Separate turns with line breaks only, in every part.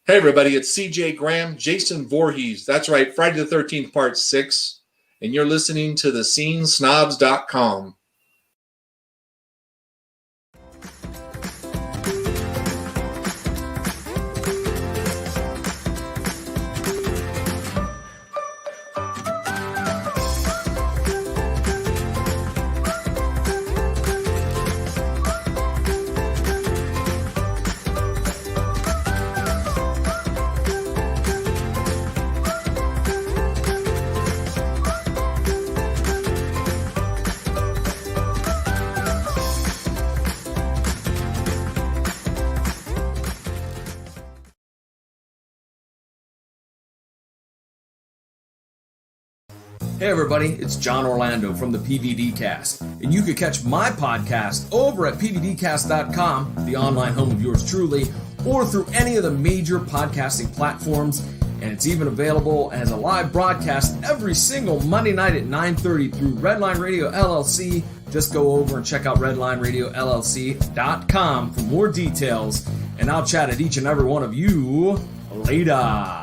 Hey, everybody, it's CJ Graham, Jason Voorhees. That's right, Friday the 13th, Part 6. And you're listening to thescenesnobs.com.
Hey everybody, it's John Orlando from the PVD Cast, and you can catch my podcast over at pvdcast.com, the online home of yours truly, or through any of the major podcasting platforms, and it's even available as a live broadcast every single Monday night at 9:30 through Redline Radio LLC. Just go over and check out redlineradiolllc.com for more details, and I'll chat at each and every one of you later.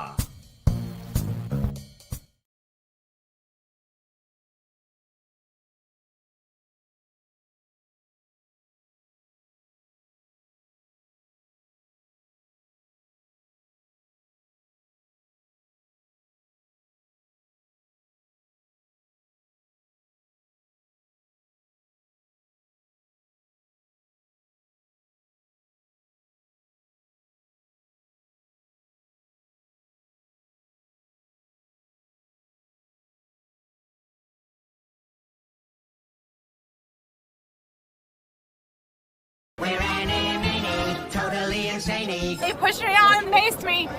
We're animated, totally insane.
They pushed me out and paced me.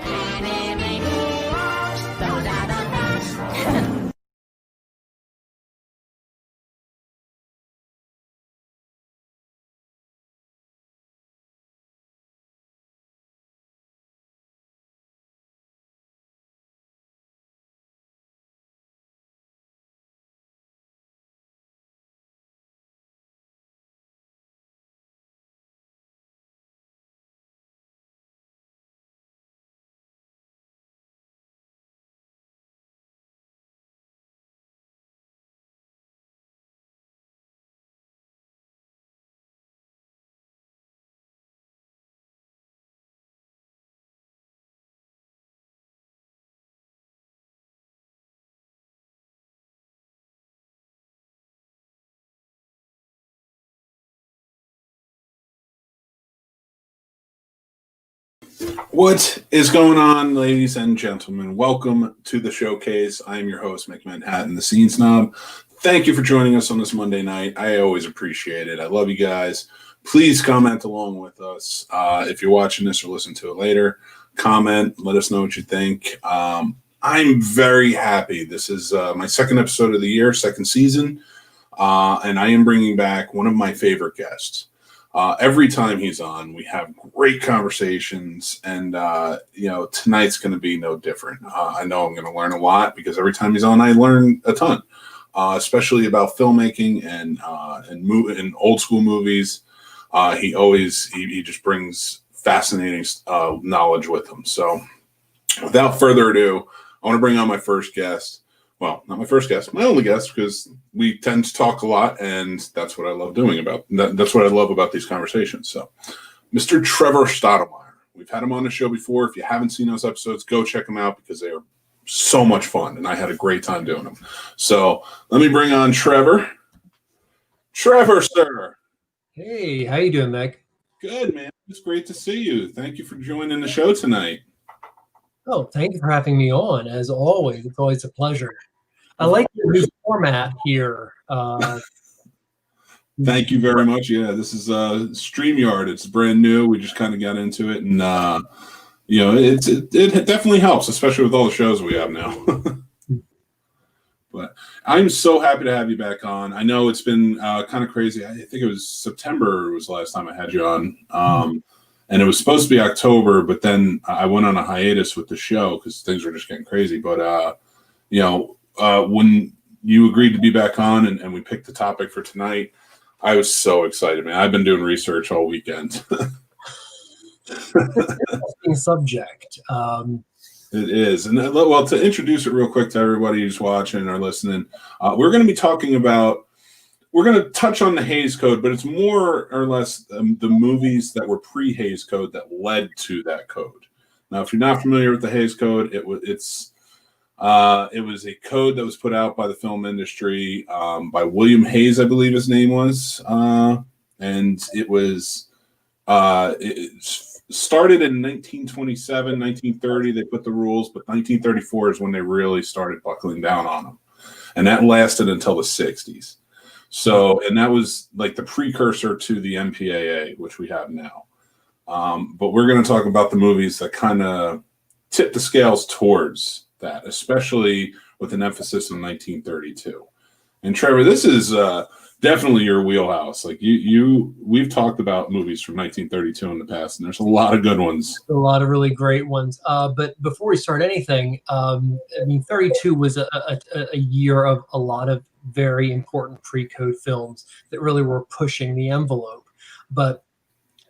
What is going on, ladies and gentlemen? Welcome to the showcase. I am your host, Mick Manhattan, the Scene Snob. Thank you for joining us on this Monday night. I always appreciate it. I love you guys. Please comment along with us. If you're watching this or listen to it later, comment. Let us know what you think. I'm very happy. This is my second episode of the year, second season, and I am bringing back one of my favorite guests. Every time he's on, we have great conversations, and tonight's going to be no different. I know I'm going to learn a lot because every time he's on, I learn a ton, especially about filmmaking and old school movies. He just brings fascinating knowledge with him. So, without further ado, I want to bring on my first guest. Well, not my first guest, my only guest, because we tend to talk a lot, and that's what I love doing that's what I love about these conversations. So, Mr. Trevor Stottlemyer. We've had him on the show before. If you haven't seen those episodes, go check them out because they are so much fun, and I had a great time doing them. So, let me bring on Trevor. Trevor, sir.
Hey, how you doing, Meg?
Good, man. It's great to see you. Thank you for joining the show tonight.
Oh, thank you for having me on. As always, it's always a pleasure. I like your new format here.
Thank you very much. Yeah, this is StreamYard. It's brand new. We just kind of got into it, and it definitely helps, especially with all the shows we have now. But I'm so happy to have you back on. I know it's been kind of crazy. I think it was September was the last time I had you on. And it was supposed to be October, but then I went on a hiatus with the show because things were just getting crazy. But, when you agreed to be back on and we picked the topic for tonight, I was so excited, man. I've been doing research all weekend.
It's an interesting subject.
It is. And well, to introduce it real quick to everybody who's watching or listening, we're going to be talking about, we're going to touch on the Hays Code, but it's more or less the movies that were pre-Hays Code that led to that code. Now, if you're not familiar with the Hays Code, it was a code that was put out by the film industry by William Hays, I believe his name was, and it was it started in 1927, 1930. They put the rules, but 1934 is when they really started buckling down on them, and that lasted until the 60s. So, and that was like the precursor to the MPAA, which we have now. But we're going to talk about the movies that kind of tip the scales towards that, especially with an emphasis on 1932. And Trevor, this is definitely your wheelhouse. Like we've talked about movies from 1932 in the past, and there's a lot of good ones.
A lot of really great ones. But before we start anything, I mean, 32 was a year of a lot of very important pre-code films that really were pushing the envelope. But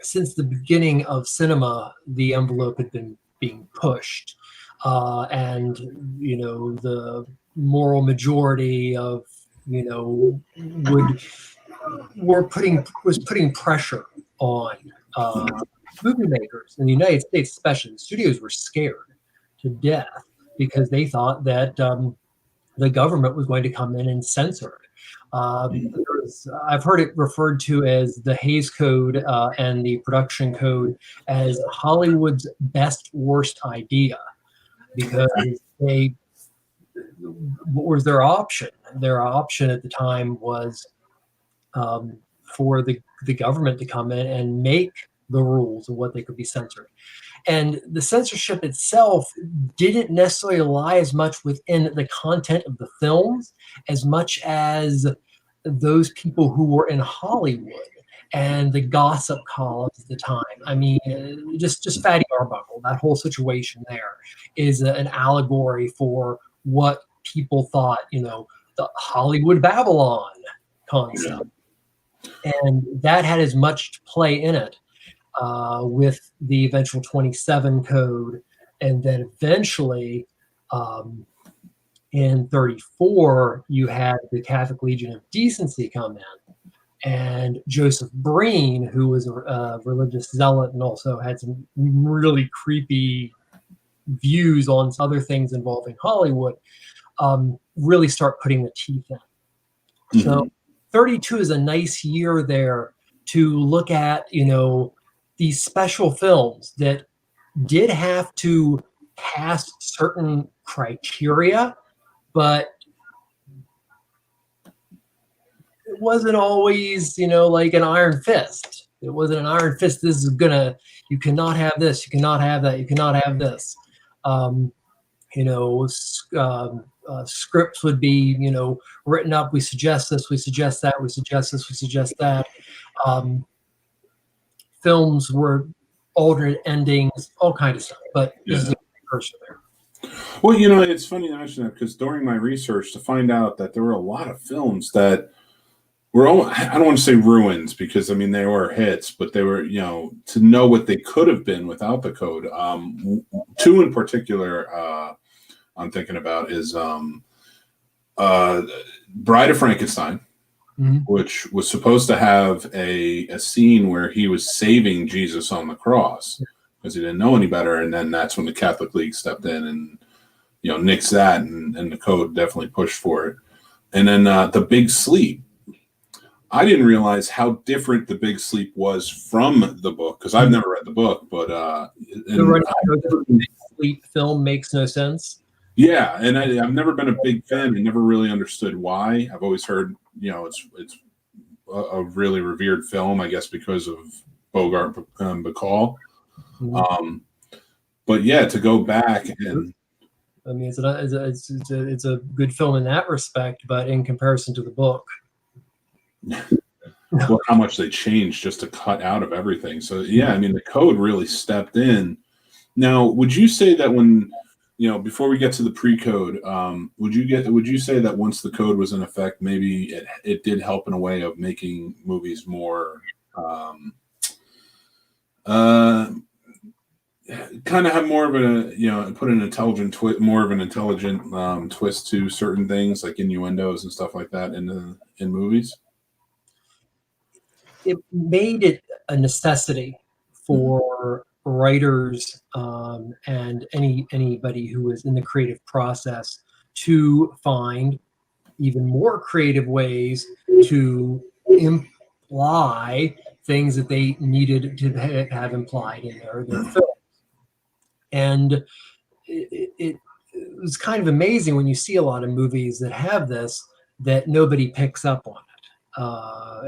since the beginning of cinema, the envelope had been being pushed. And, you know, the moral majority of, you know, was putting pressure on movie makers in the United States, especially. The studios were scared to death because they thought that the government was going to come in and censor it. I've heard it referred to as the Hays Code and the Production Code as Hollywood's best worst idea, because what was their option? Their option at the time was for the government to come in and make the rules of what they could be censored. And the censorship itself didn't necessarily lie as much within the content of the films as much as those people who were in Hollywood and the gossip columns at the time. I mean, just Fatty Arbuckle, that whole situation there is an allegory for what people thought, you know, the Hollywood Babylon concept. Yeah. And that had as much to play in it with the eventual 27 code. And then eventually in 34, you had the Catholic Legion of Decency come in. And Joseph Breen, who was a religious zealot and also had some really creepy views on other things involving Hollywood, really start putting the teeth in. Mm-hmm. So 32 is a nice year there to look at, you know, these special films that did have to pass certain criteria, but it wasn't always, you know, like an iron fist. It wasn't an iron fist. This is you cannot have this. You cannot have that. You cannot have this. You know, scripts would be, you know, written up. We suggest this. We suggest that. We suggest this. We suggest that. Films were alternate endings, all kinds of stuff. But this is a precursor there.
Well, you know, it's funny you mention that because during my research to find out that there were a lot of films that were, I don't want to say ruins because, I mean, they were hits, but they were, you know, to know what they could have been without the code. Two in particular I'm thinking about is Bride of Frankenstein, mm-hmm. which was supposed to have a scene where he was saving Jesus on the cross because he didn't know any better. And then that's when the Catholic League stepped in and, you know, nixed that, and the code definitely pushed for it. And then The Big Sleep. I didn't realize how different The Big Sleep was from the book because I've never read the book, but
the Big Sleep film makes no sense.
Yeah, and I've never been a big fan. I never really understood why. I've always heard, you know, it's a really revered film, I guess, because of Bogart Bacall. Mm-hmm. But yeah, to go back and
I mean, it's a good film in that respect, but in comparison to the book,
well, how much they changed just to cut out of everything. So yeah, I mean, the code really stepped in. Now, would you say that when, you know, before we get to the pre-code, would you say that once the code was in effect, maybe it did help in a way of making movies more kind of have more of a, put an intelligent twist, more of an intelligent twist to certain things like innuendos and stuff like that in movies.
It made it a necessity for writers and anybody who was in the creative process to find even more creative ways to imply things that they needed to have implied in their films. And it was kind of amazing when you see a lot of movies that have this, that nobody picks up on it,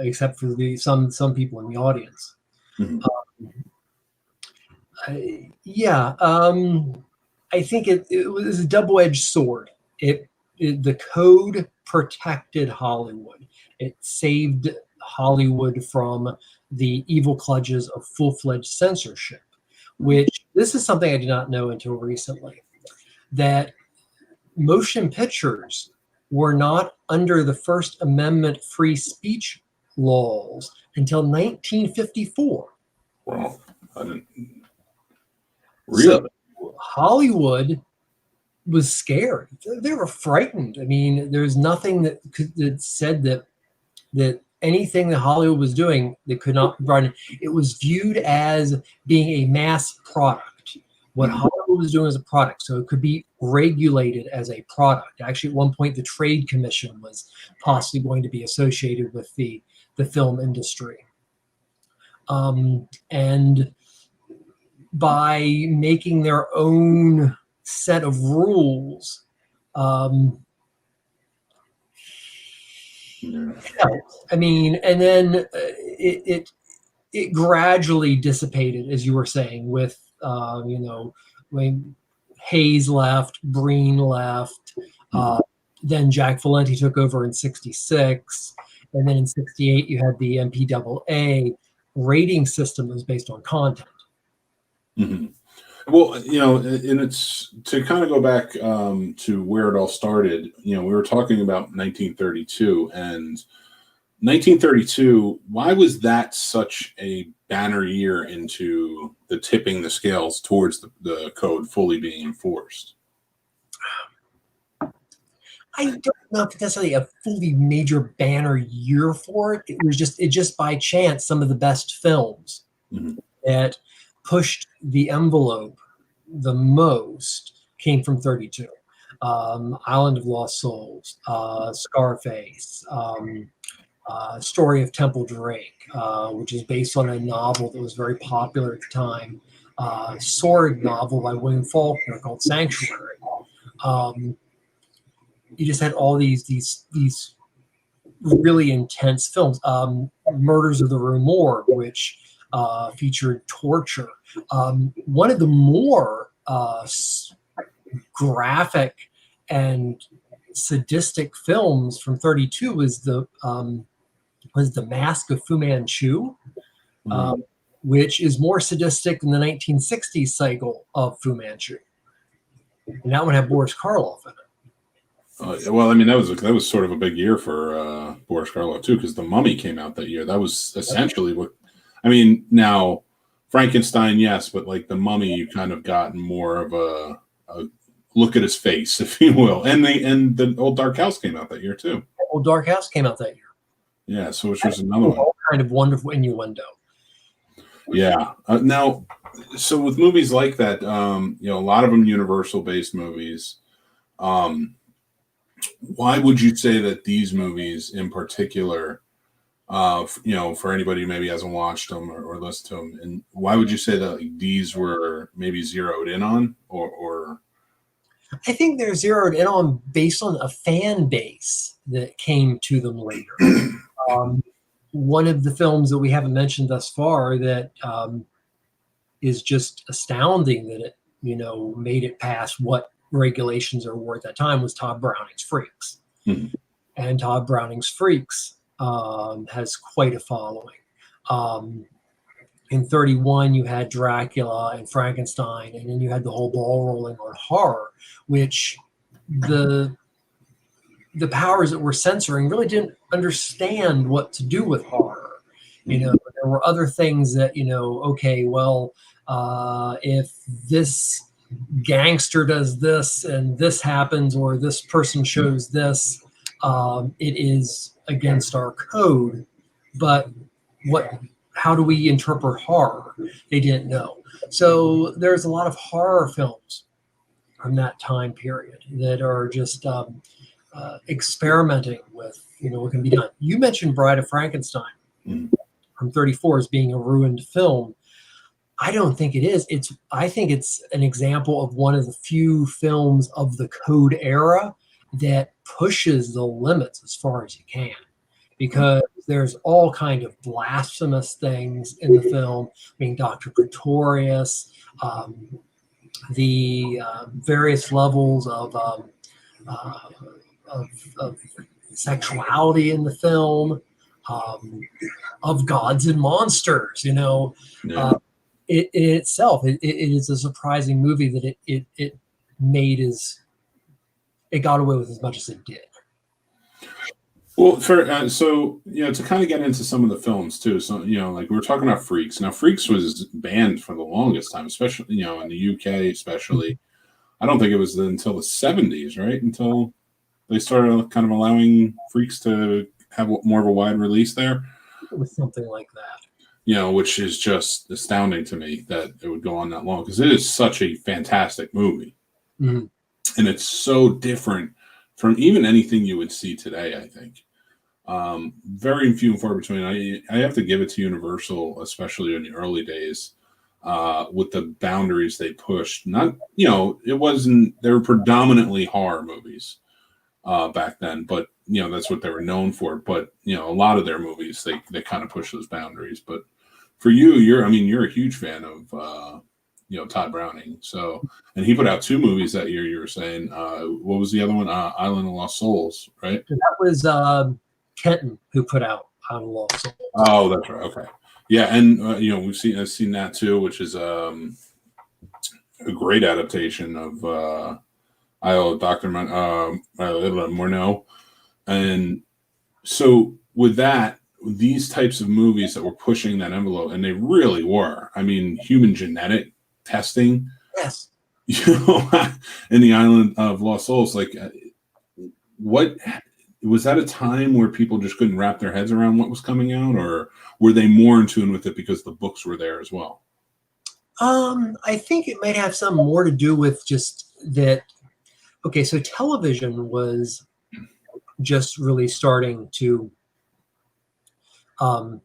except for some people in the audience. I think it was a double-edged sword. The code protected Hollywood. It saved Hollywood from the evil clutches of full-fledged censorship, which this is something I did not know until recently, that motion pictures were not under the First Amendment free speech laws until 1954.
Wow, I didn't really.
So Hollywood was scared. They were frightened. I mean, there's nothing that said that anything that Hollywood was doing that could not run. It was viewed as being a mass product. What Hollywood was doing as a product, so it could be regulated as a product. Actually, at one point, the Trade Commission was possibly going to be associated with the film industry. And by making their own set of rules, I mean, and then it gradually dissipated, as you were saying, with when Hayes left, Breen left, then Jack Valenti took over in '66, and then in '68 you had the MPAA rating system that was based on content.
Well, and it's to kind of go back to where it all started. We were talking about 1932, and 1932. Why was that such a banner year into the tipping the scales towards the code fully being enforced?
I don't know if it's necessarily a fully major banner year for it. It was just by chance some of the best films that pushed the envelope the most came from 32. Island of Lost Souls, Scarface, Story of Temple Drake, which is based on a novel that was very popular at the time, sword novel by William Faulkner called Sanctuary. You just had all these really intense films. Murders of the Rue Morgue, which featured torture. One of the more graphic and sadistic films from 32 was the Mask of Fu Manchu, which is more sadistic than the 1960s cycle of Fu Manchu. And that one had Boris Karloff in it.
Well, I mean, that was sort of a big year for Boris Karloff too, because The Mummy came out that year. That was essentially what. I mean, now Frankenstein, yes, but like The Mummy, you kind of got more of a look at his face, if you will. And the Old Dark House came out that year too.
Old Dark House came out that year.
Yeah, so which was another one.
All kind of wonderful innuendo.
Yeah. Now, so with movies like that, a lot of them Universal-based movies. Why would you say that these movies in particular, for anybody who maybe hasn't watched them or listened to them, and why would you say that these were maybe zeroed in on or?
I think they're zeroed in on based on a fan base that came to them later. One of the films that we haven't mentioned thus far that is just astounding that it, made it past what regulations were at that time was Todd Browning's Freaks. And Todd Browning's Freaks has quite a following. In 31, you had Dracula and Frankenstein, and then you had the whole ball rolling on horror, which the powers that were censoring really didn't understand what to do with horror. There were other things that, okay, well, if this gangster does this and this happens, or this person shows this, it is against our code. But how do we interpret horror? They didn't know. So there's a lot of horror films from that time period that are just experimenting with, what can be done. You mentioned Bride of Frankenstein from 34 as being a ruined film. I don't think it is. I think it's an example of one of the few films of the code era that pushes the limits as far as you can, because there's all kind of blasphemous things in the film. Dr. Pretorius, the various levels of sexuality in the film, of gods and monsters. It itself, it is a surprising movie that it got away with as much as it did.
Well, to kind of get into some of the films too. So, like we were talking about Freaks. Now, Freaks was banned for the longest time, especially, in the UK, especially. I don't think it was until the 70s, right? Until they started kind of allowing Freaks to have more of a wide release there.
It was something like that.
Which is just astounding to me that it would go on that long, because it is such a fantastic movie.
Mm-hmm.
And it's so different from even anything you would see today, I think. Very few and far between. I have to give it to Universal, especially in the early days, with the boundaries they pushed. Not, it wasn't, they were predominantly horror movies back then, but, that's what they were known for. But, a lot of their movies, they kind of push those boundaries. But for you, you're a huge fan of, Todd Browning. So, and he put out 2 movies that year, you were saying. What was the other one? Island of Lost Souls, right?
That was Kenton who put out Island of Lost Souls.
Oh, that's right. Okay. Yeah. And, I've seen that too, which is a great adaptation of Dr. Morneau. And so with that, these types of movies that were pushing that envelope, and they really were. Human genetic testing.
Yes.
In the Island of Lost Souls, like, what was that a time where people just couldn't wrap their heads around what was coming out, or were they more in tune with it because the books were there as well?
I think it might have some more to do with just that. Okay, so television was just really starting to.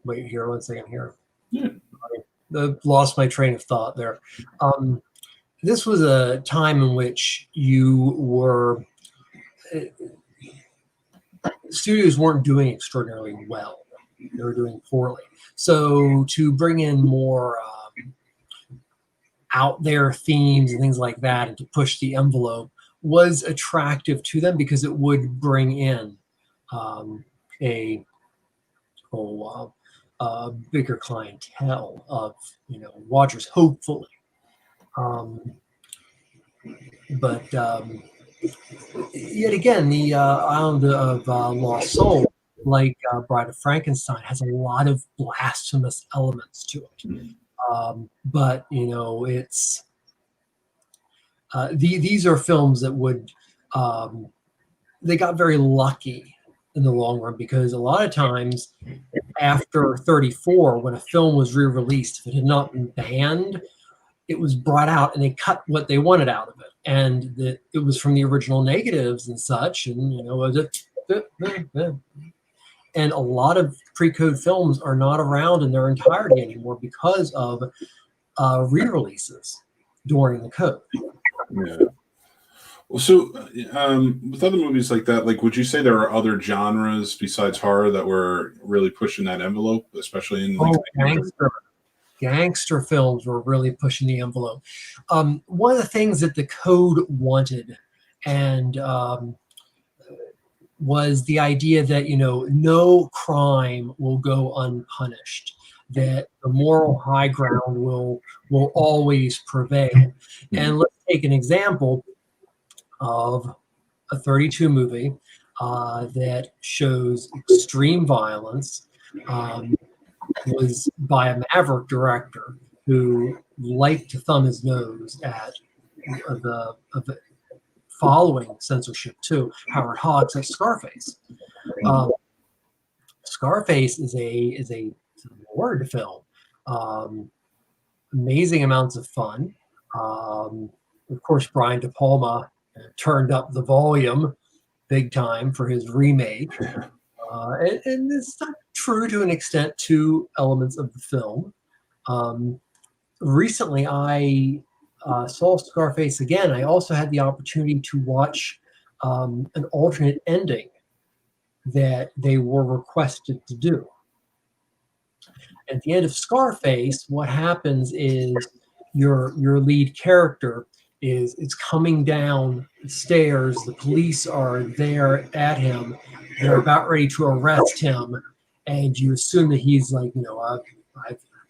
Wait here, 1 second here.
Yeah.
I lost my train of thought there. This was a time in which studios weren't doing extraordinarily well. They were doing poorly. So to bring in more out there themes and things like that, and to push the envelope, was attractive to them because it would bring in a bigger clientele of watchers, hopefully. But yet again, the Island of Lost Soul, like Bride of Frankenstein, has a lot of blasphemous elements to it. But it's these are films that would they got very lucky in the long run, because a lot of times after 34, when a film was re-released, if it had not been banned, it was brought out and they cut what they wanted out of it, and it was from the original negatives and such, and and a lot of pre-code films are not around in their entirety anymore because of re-releases during the code.
Yeah. Well, so with other movies like that, like, would you say there are other genres besides horror that were really pushing that envelope, especially in
gangster films were really pushing the envelope. One of the things that the code wanted and was the idea that no crime will go unpunished, that the moral high ground will always prevail. Mm-hmm. And let's take an example of a 32 movie that shows extreme violence, was by a maverick director who liked to thumb his nose at the following censorship too. Howard Hawks at Scarface. Scarface is a word film. Amazing amounts of fun. Of course, Brian De Palma turned up the volume big time for his remake. And it's not true to an extent to elements of the film. Recently, I saw Scarface again. I also had the opportunity to watch an alternate ending that they were requested to do. At the end of Scarface, what happens is your lead character is coming down the stairs. The police are there at him. They're about ready to arrest him, and you assume that he's like,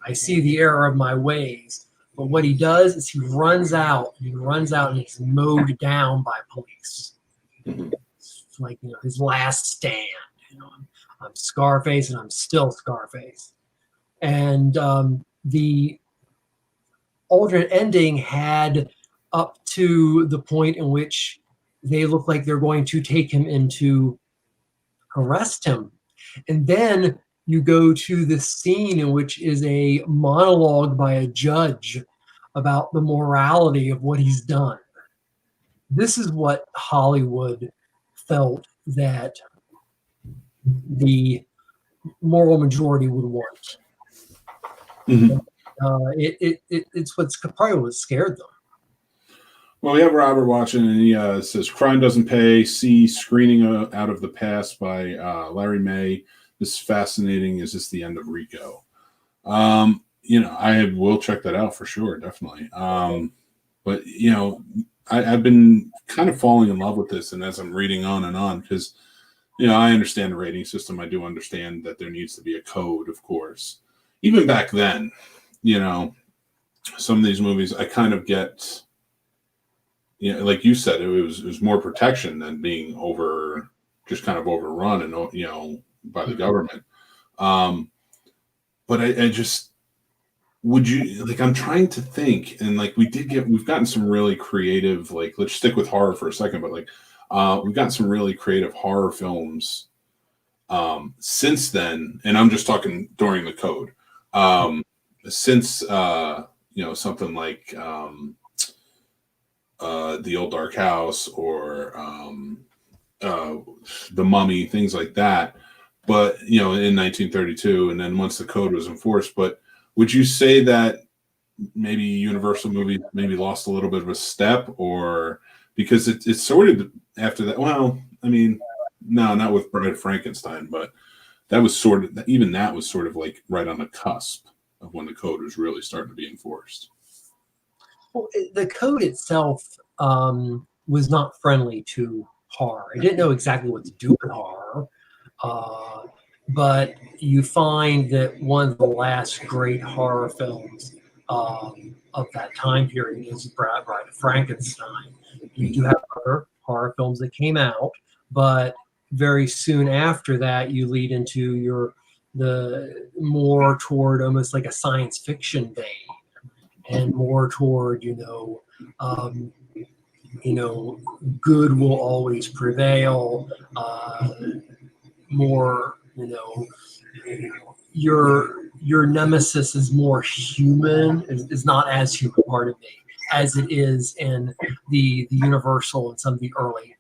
I see the error of my ways. But what he does is he runs out. And he's mowed down by police. It's like his last stand. I'm Scarface, and I'm still Scarface. And the alternate ending had up to the point in which they look like they're going to take him in to arrest him. And then you go to this scene in which is a monologue by a judge about the morality of what he's done. This is what Hollywood felt that the moral majority would want.
Mm-hmm.
It's what's probably what scared them.
Well, we have Robert watching, and he says, "Crime Doesn't Pay. See Screening Out of the Past by Larry May. This is fascinating. Is this the end of Rico?" I will check that out for sure, definitely. But I've been kind of falling in love with this, and as I'm reading on, because I understand the rating system. I do understand that there needs to be a code, of course. Even back then, some of these movies I kind of get. Like you said, it was more protection than being just kind of overrun and by the government. But I just would you like I'm trying to think, and like we've gotten some really creative, like let's stick with horror for a second, but like we've gotten some really creative horror films since then, and I'm just talking during the code. Since something like The Old Dark House or The Mummy, things like that. But, in 1932, and then once the code was enforced. But would you say that maybe Universal movies maybe lost a little bit of a step, or because it's sort of after that? Well, I mean, no, not with Bride of Frankenstein, but that was sort of like right on the cusp of when the code was really starting to be enforced.
Well, the code itself was not friendly to horror. It didn't know exactly what to do with horror. But you find that one of the last great horror films of that time period is Bride of Frankenstein. You do have other horror films that came out, but very soon after that, you lead into the more toward almost like a science fiction vein, and more toward good will always prevail. More, your nemesis is more human, is not as human, pardon me, as it is in the Universal and some of the early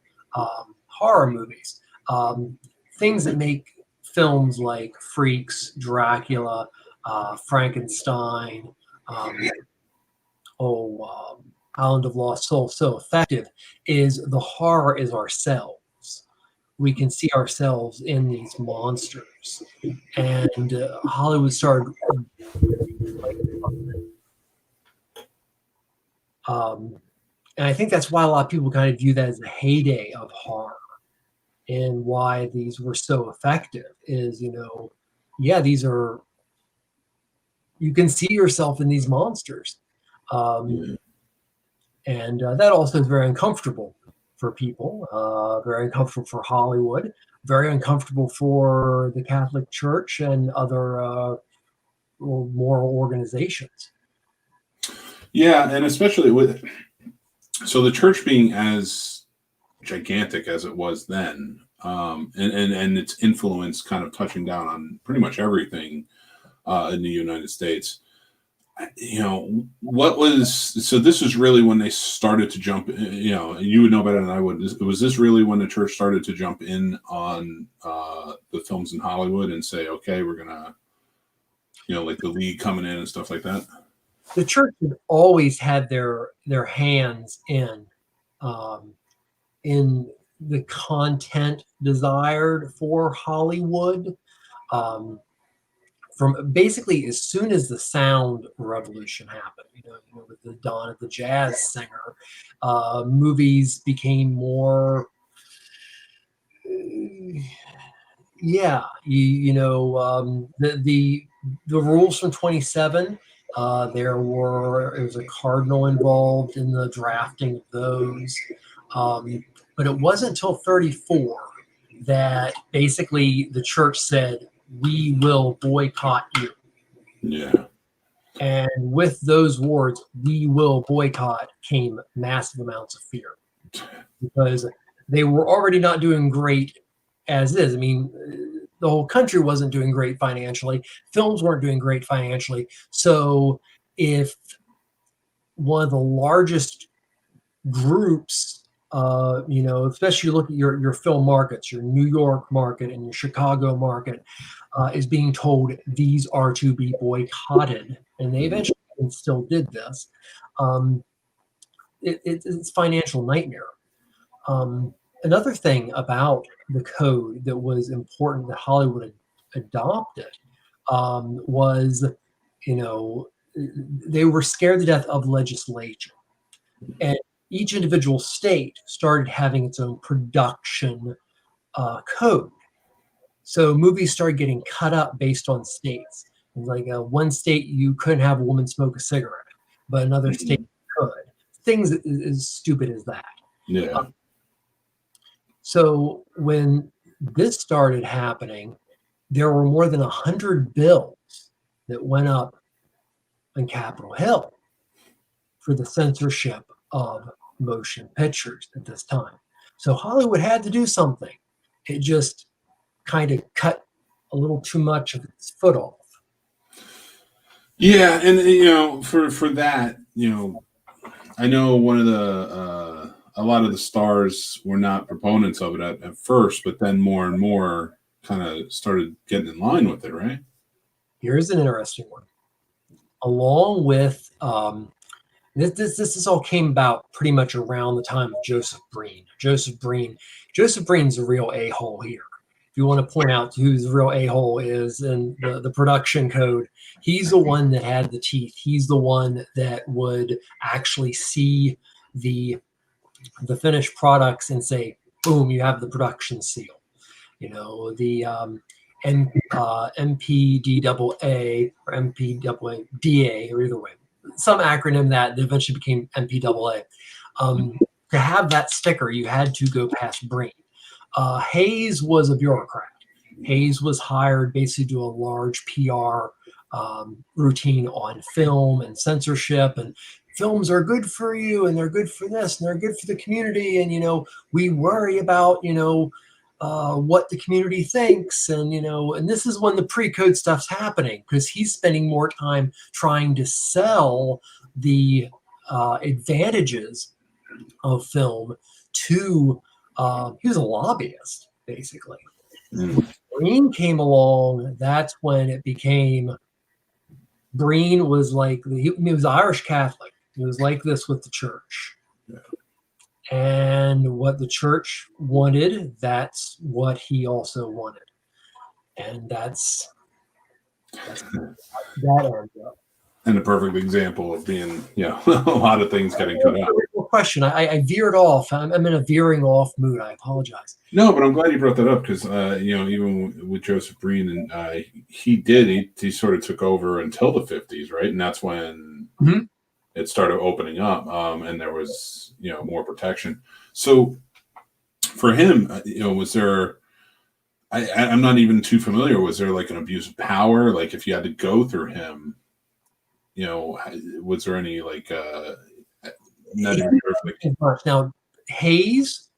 horror movies. Things that make films like Freaks, Dracula, Frankenstein, Island of Lost Souls so effective is the horror is ourselves. We can see ourselves in these monsters, and Hollywood started. And I think that's why a lot of people kind of view that as the heyday of horror, and why these were so effective. Is these are, you can see yourself in these monsters, and that also is very uncomfortable for people, very uncomfortable for Hollywood, very uncomfortable for the Catholic Church and other moral organizations.
Yeah, and especially with the church being as gigantic as it was then, and its influence kind of touching down on pretty much everything in the United States. What was so? This was really when they started to jump. You would know better than I would. Was this really when the church started to jump in on the films in Hollywood and say, okay, we're gonna, like the League coming in and stuff like that?
The church had always had their hands in the content desired for Hollywood. From basically as soon as the sound revolution happened, with the dawn of the jazz singer, movies became more, the rules from 27. There was a cardinal involved in the drafting of those, but it wasn't until 34 that basically the church said, we will boycott you.
Yeah.
And with those words, we will boycott, came massive amounts of fear, because they were already not doing great as is. I mean, the whole country wasn't doing great financially. Films weren't doing great financially. So if one of the largest groups, especially look at your film markets, your New York market and your Chicago market, is being told these are to be boycotted, and they eventually still did this. It's financial nightmare. Another thing about the code that was important that Hollywood adopted was, they were scared to death of legislation, and each individual state started having its own production code. So movies started getting cut up based on states. Like one state, you couldn't have a woman smoke a cigarette, but another state could. Things as stupid as that.
Yeah.
So when this started happening, there were more than 100 bills that went up on Capitol Hill for the censorship of motion pictures at this time. So Hollywood had to do something. It just kind of cut a little too much of its foot off.
Yeah, and for that, I know one of a lot of the stars were not proponents of it at first, but then more and more kind of started getting in line with it, right?
Here's an interesting one. Along with this all came about pretty much around the time of Joseph Breen. Joseph Breen's a real a-hole here. If you want to point out who the real a-hole is in the production code, he's the one that had the teeth. He's the one that would actually see the finished products and say, boom, you have the production seal. The MPDAA or MPAA, or either way, some acronym that eventually became MPAA. To have that sticker, you had to go past Breen. Hayes was a bureaucrat. Hayes was hired basically to do a large PR routine on film and censorship, and films are good for you, and they're good for this, and they're good for the community, and we worry about what the community thinks, and this is when the pre-code stuff's happening, because he's spending more time trying to sell the advantages of film to he was a lobbyist, basically. Breen came along, that's when it became, Breen was like, he was Irish Catholic. He was like this with the church.
Yeah.
And what the church wanted, that's what he also wanted. And that's that ends up.
And a perfect example of being, a lot of things getting cut out.
Question. I veered off. I'm in a veering off mood. I apologize.
No, but I'm glad you brought that up because, even with Joseph Breen, and he sort of took over until the 50s, right? And that's when it started opening up, and there was, more protection. So for him, was there, I'm not even too familiar. Was there like an abuse of power? Like if you had to go through him, was there any like not even sure if, like,
Now, Hayes,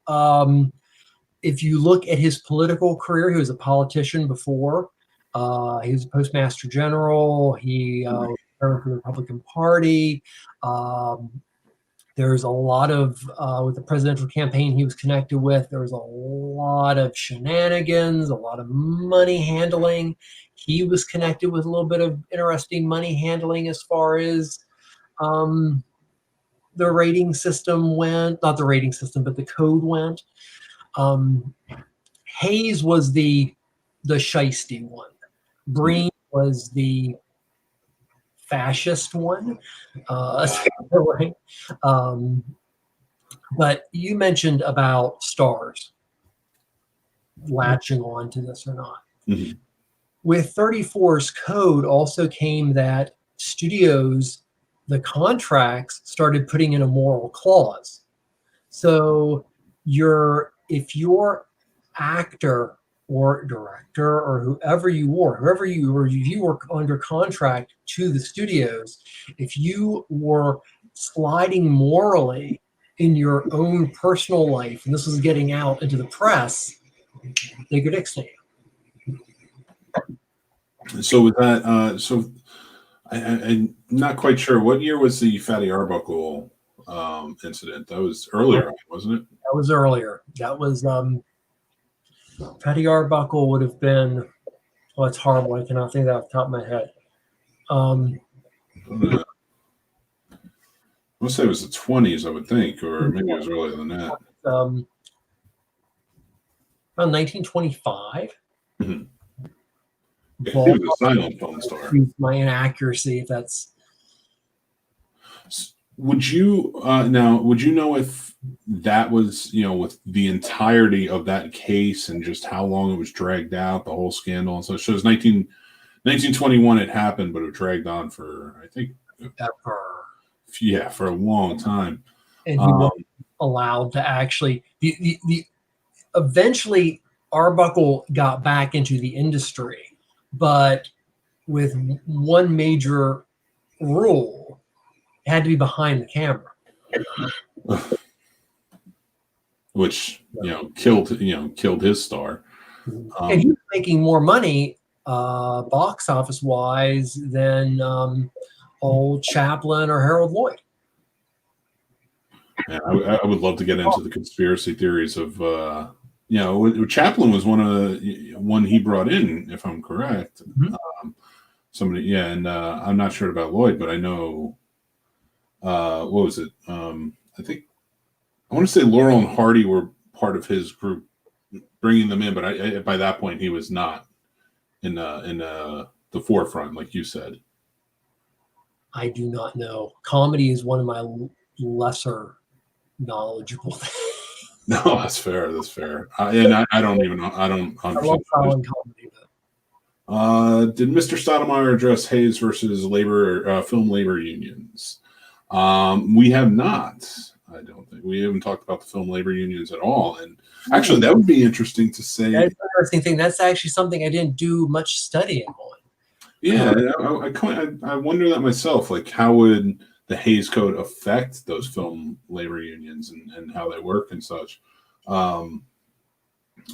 if you look at his political career, he was a politician before. He was a postmaster general. He served for the Republican Party. There's a lot of, with the presidential campaign he was connected with, there was a lot of shenanigans, a lot of money handling. He was connected with a little bit of interesting money handling as far as the rating system went, not the rating system, but the code went. Hayes was the shiesty one. Breen was the fascist one. Right? But you mentioned about stars latching on to this or not.
Mm-hmm.
With 34's code also came that studios, the contracts started putting in a moral clause. So if your actor or director or whoever you were, if you were under contract to the studios, if you were sliding morally in your own personal life, and this was getting out into the press, they could ixnay you.
So with that, I'm not quite sure what year was the Fatty Arbuckle incident. That was earlier, wasn't it?
That was earlier. That was Fatty Arbuckle would have been. Oh, it's horrible. I cannot think of that off the top of my head.
I would say it was the 20s, I would think, or maybe it was earlier than that.
Around 1925.
Mm-hmm. Yeah, he was a silent film star.
My inaccuracy, if that's.
Would you know if that was, with the entirety of that case and just how long it was dragged out, the whole scandal? And so it shows 1921 it happened, but it dragged on for, I think, for a long time.
And he wasn't allowed to actually. Eventually, Arbuckle got back into the industry, but with one major rule. Had to be behind the camera,
which killed his star.
And he was making more money box office wise than old Chaplin or Harold Lloyd.
Yeah, I would love to get into the conspiracy theories of Chaplin was one he brought in, if I'm correct. Somebody, and I'm not sure about Lloyd, but I know. What was it? I think I want to say Laurel and Hardy were part of his group, bringing them in, but by that point he was not in the forefront, like you said.
I do not know. Comedy is one of my lesser knowledgeable things.
No, that's fair. That's fair. And I don't even know. I don't.
I love following comedy.
Did Mr. Stottlemyer address Hayes versus film labor unions? We have not. I don't think we haven't talked about the film labor unions at all. And actually, that would be interesting to say.
That's an interesting thing. That's actually something I didn't do much studying on.
Yeah, I wonder that myself. Like, how would the Hayes Code affect those film labor unions and how they work and such?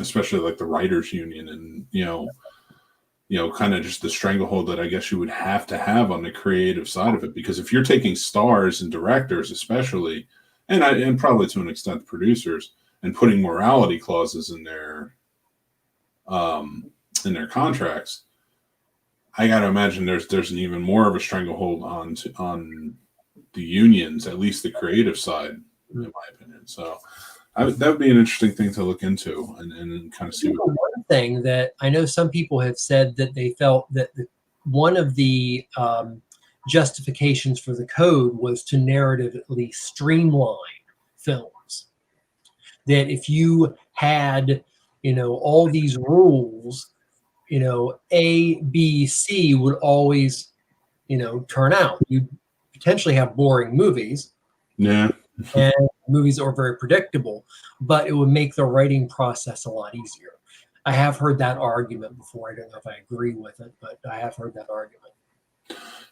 Especially like the writers union and kind of just the stranglehold that I guess you would have to have on the creative side of it. Because if you're taking stars and directors, especially, and probably to an extent producers, and putting morality clauses in their contracts, I got to imagine there's an even more of a stranglehold on the unions, at least the creative side, in my opinion. So that would be an interesting thing to look into and kind of see.
One thing that I know some people have said that they felt that one of the justifications for the code was to narratively streamline films. That if you had, all these rules, A, B, C would always, turn out. You'd potentially have boring movies.
Yeah.
And movies that were very predictable, but it would make the writing process a lot easier. I have heard that argument before. I don't know if I agree with it, but I have heard that argument.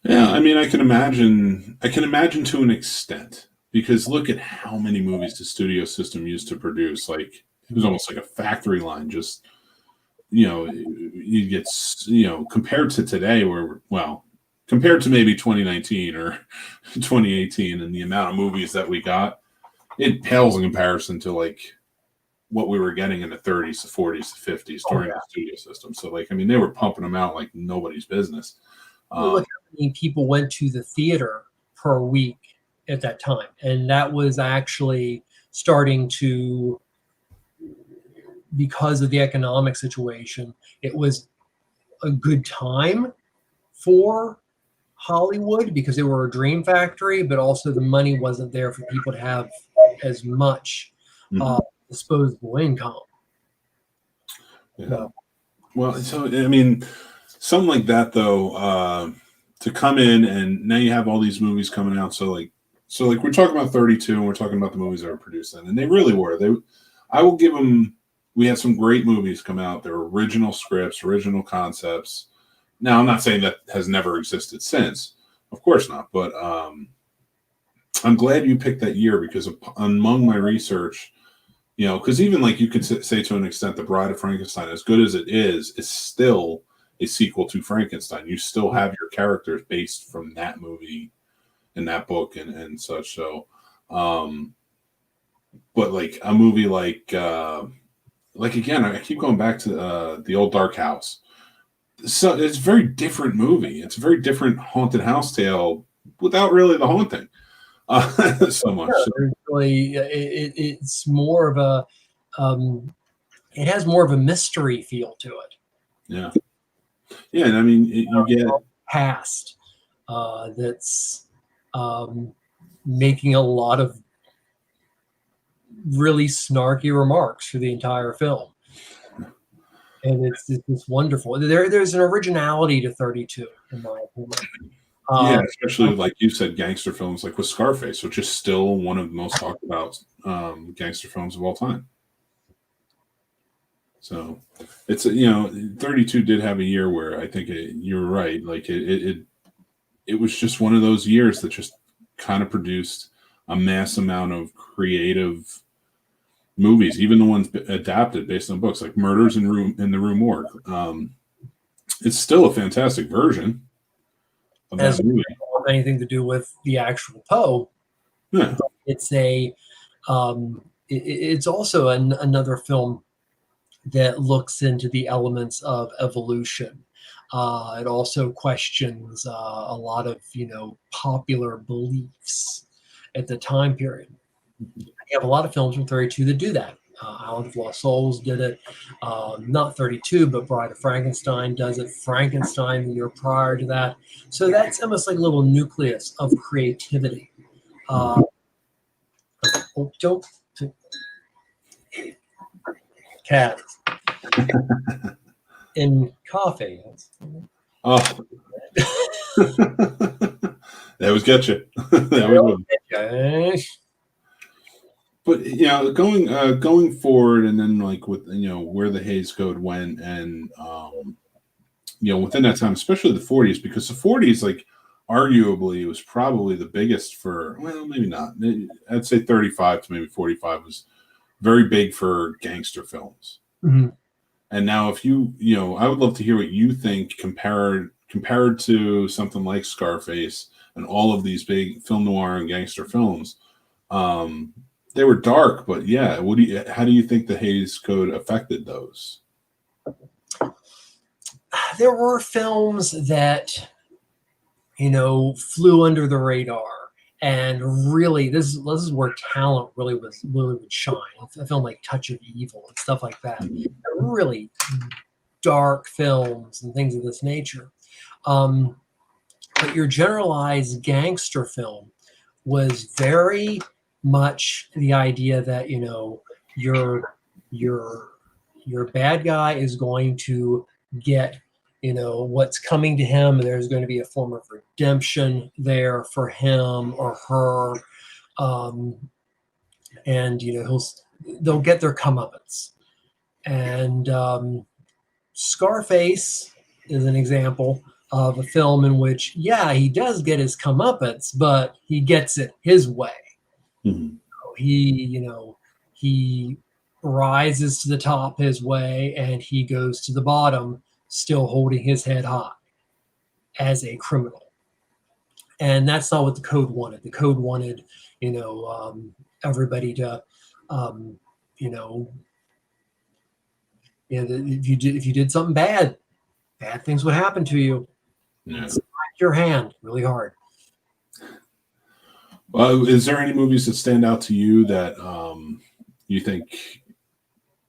Yeah, I mean, I can imagine to an extent, because look at how many movies the studio system used to produce. Like, it was almost like a factory line. Just, you get, compared to today, compared to maybe 2019 or 2018, and the amount of movies that we got, it pales in comparison to like what we were getting in the 30s, the 40s, the 50s during the studio system. So, like, I mean, they were pumping them out like nobody's business.
Look how many people went to the theater per week at that time. And that was actually starting to, because of the economic situation, it was a good time for Hollywood because they were a dream factory, but also the money wasn't there for people to have as much disposable income.
Yeah.
So,
well, so, I mean, something like that, though, to come in and now you have all these movies coming out. So we're talking about 32 and we're talking about the movies that were produced then. And they really were. I will give them, we had some great movies come out. They're original scripts, original concepts. Now, I'm not saying that has never existed since. Of course not. But I'm glad you picked that year because among my research, because even like you could say to an extent, The Bride of Frankenstein, as good as it is still a sequel to Frankenstein. You still have your characters based from that movie and that book and such. So, but like a movie like again, I keep going back to the Old Dark House. So it's a very different movie. It's a very different haunted house tale without really the haunting so much.
Yeah, really, it's more of a, it has more of a mystery feel to it.
Yeah. Yeah, and I mean, you get
past that's making a lot of really snarky remarks for the entire film, and it's wonderful. There's an originality to 32, in my opinion.
Especially like you said, gangster films, like with Scarface, which is still one of the most talked about gangster films of all time. So it's 32 did have a year where I think you're right. Like it was just one of those years that just kind of produced a mass amount of creative movies, even the ones adapted based on books, like Murders in the Rue Morgue. It's still a fantastic version of that movie.
Anything to do with the actual Poe?
Yeah,
it's it's also another film that looks into the elements of evolution. It also questions a lot of, popular beliefs at the time period. You have a lot of films from 32 that do that. Island of Lost Souls did it. Not 32, but Bride of Frankenstein does it. Frankenstein the year prior to that. So that's almost like a little nucleus of creativity. Don't cat in coffee.
Oh, that was get you. But going forward, and then like with where the Hays Code went, and within that time, especially the 40s, because the 40s, like, arguably was probably the biggest for, well, maybe not. I'd say 35 to maybe 45 was very big for gangster films.
Mm-hmm.
And now, if I would love to hear what you think compared to something like Scarface and all of these big film noir and gangster films. They were dark, but yeah, how do you think the Hays Code affected those?
There were films that, flew under the radar, and really, this is where talent really would shine. A film like Touch of Evil and stuff like that. They're really dark films and things of this nature. But your generalized gangster film was very much the idea that your bad guy is going to get what's coming to him, and there's going to be a form of redemption there for him or her, and they'll get their comeuppance. And Scarface is an example of a film in which, yeah, he does get his comeuppance, but he gets it his way.
Mhm.
He rises to the top his way, and he goes to the bottom still holding his head high as a criminal. And that's not what the code wanted. The code wanted, everybody to, if you did something bad things would happen to you.
Yeah.
Smack your hand really hard.
Is there any movies that stand out to you that you think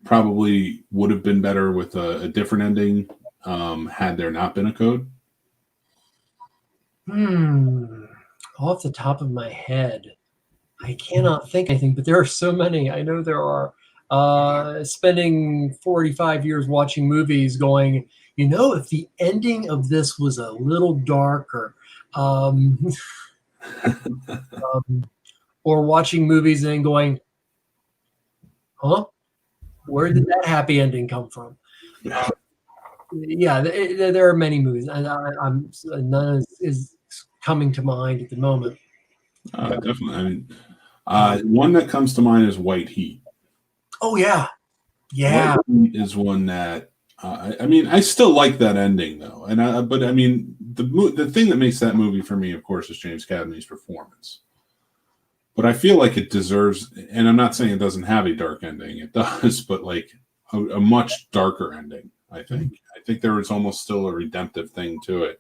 probably would have been better with a different ending had there not been a code?
Off the top of my head, I cannot think anything, but there are so many. I know there are. Spending 45 years watching movies going, if the ending of this was a little darker, or watching movies and going, huh? Where did that happy ending come from? There are many movies. I'm none is coming to mind at the moment.
Definitely. I mean, one that comes to mind is White Heat.
Oh yeah.
White Heat is one that I still like that ending though, but I mean the thing that makes that movie for me, of course, is James Cagney's performance. But I feel like it deserves, and I'm not saying it doesn't have a dark ending, it does, but like a much darker ending. I think there was almost still a redemptive thing to it.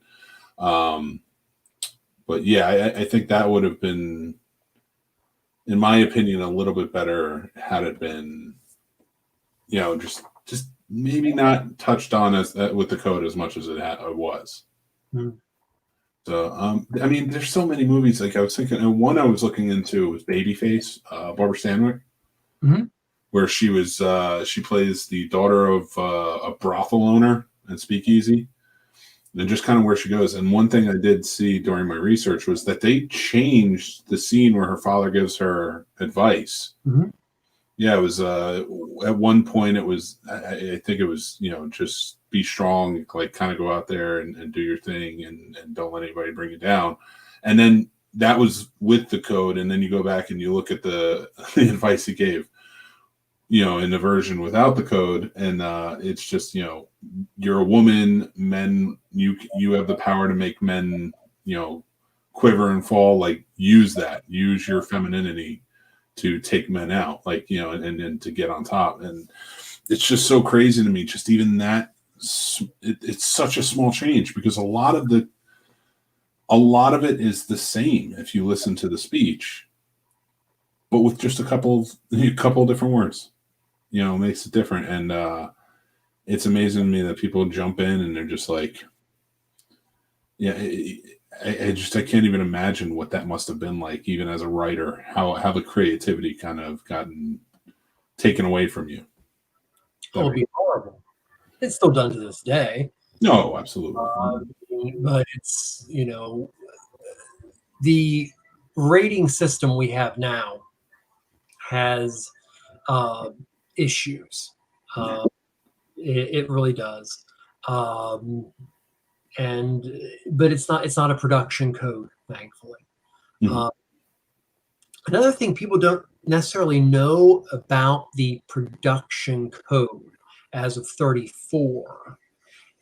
But yeah, I think that would have been, in my opinion, a little bit better had it been, just maybe not touched on with the code as much as it was.
Mm.
So, I mean, there's so many movies. Like I was thinking, one I was looking into was Babyface, Barbara Stanwyck, where she plays the daughter of a brothel owner and speakeasy, and just kind of where she goes. And one thing I did see during my research was that they changed the scene where her father gives her advice.
Mm-hmm.
Yeah, it was at one point it was, I think it was, just be strong, like kind of go out there and do your thing and don't let anybody bring you down. And then that was with the code. And then you go back and you look at the advice he gave, in the version without the code. And it's just, you're a woman, men, you have the power to make men, quiver and fall, like use your femininity to take men out, like, and to get on top. And it's just so crazy to me, just even that it's such a small change, because a lot of it is the same if you listen to the speech, but with just a couple of different words, makes it different. And it's amazing to me that people jump in and they're just like, yeah, I can't even imagine what that must have been like, even as a writer, how the creativity kind of gotten taken away from you.
It would be horrible. It's still done to this day.
No, absolutely.
But it's, the rating system we have now has issues. It really does. But it's not a production code, thankfully.
Mm-hmm.
Another thing people don't necessarily know about the production code as of 34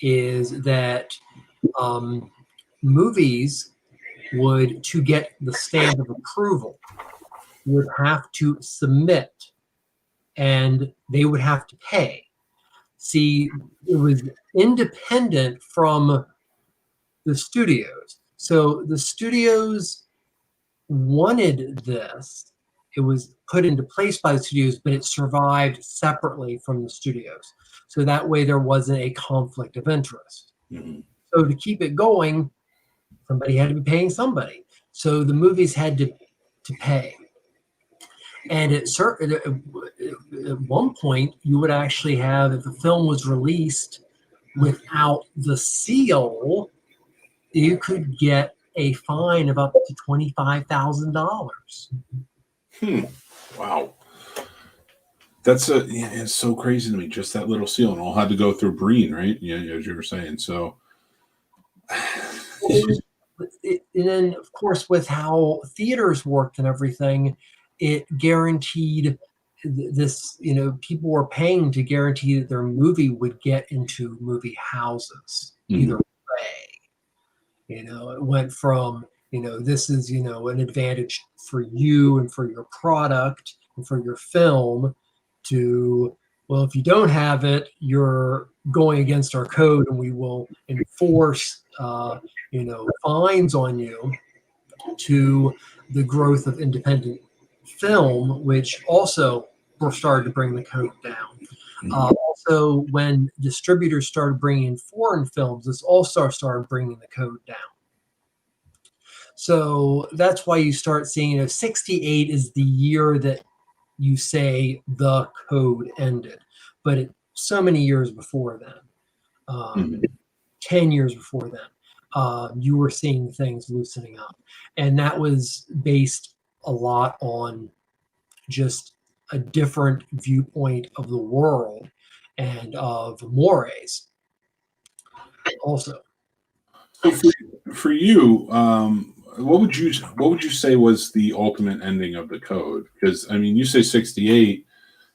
is that movies would, to get the stamp of approval, would have to submit, and they would have to pay. See, it was independent from the studios. So the studios wanted this. It was put into place by the studios, but it survived separately from the studios. So that way there wasn't a conflict of interest.
Mm-hmm.
So to keep it going, somebody had to be paying somebody. So the movies had to pay. And at one point, you would actually have, if a film was released without the seal, you could get a fine of up to $25,000.
Wow. It's so crazy to me. Just that little seal, and all had to go through Breen, right? Yeah, as you were saying. So,
And then, of course, with how theaters worked and everything, it guaranteed this. People were paying to guarantee that their movie would get into movie houses either way. It went from this is an advantage for you and for your product and for your film to, well, if you don't have it, you're going against our code and we will enforce fines on you, to the growth of independent film, which also started to bring the code down. Also, when distributors started bringing in foreign films, this also started bringing the code down. So that's why you start seeing 68 is the year that you say the code ended. But so many years before then, 10 years before then, you were seeing things loosening up. And that was based a lot on just a different viewpoint of the world and of mores also.
So for you, what would you say was the ultimate ending of the code? Because I mean, you say 68,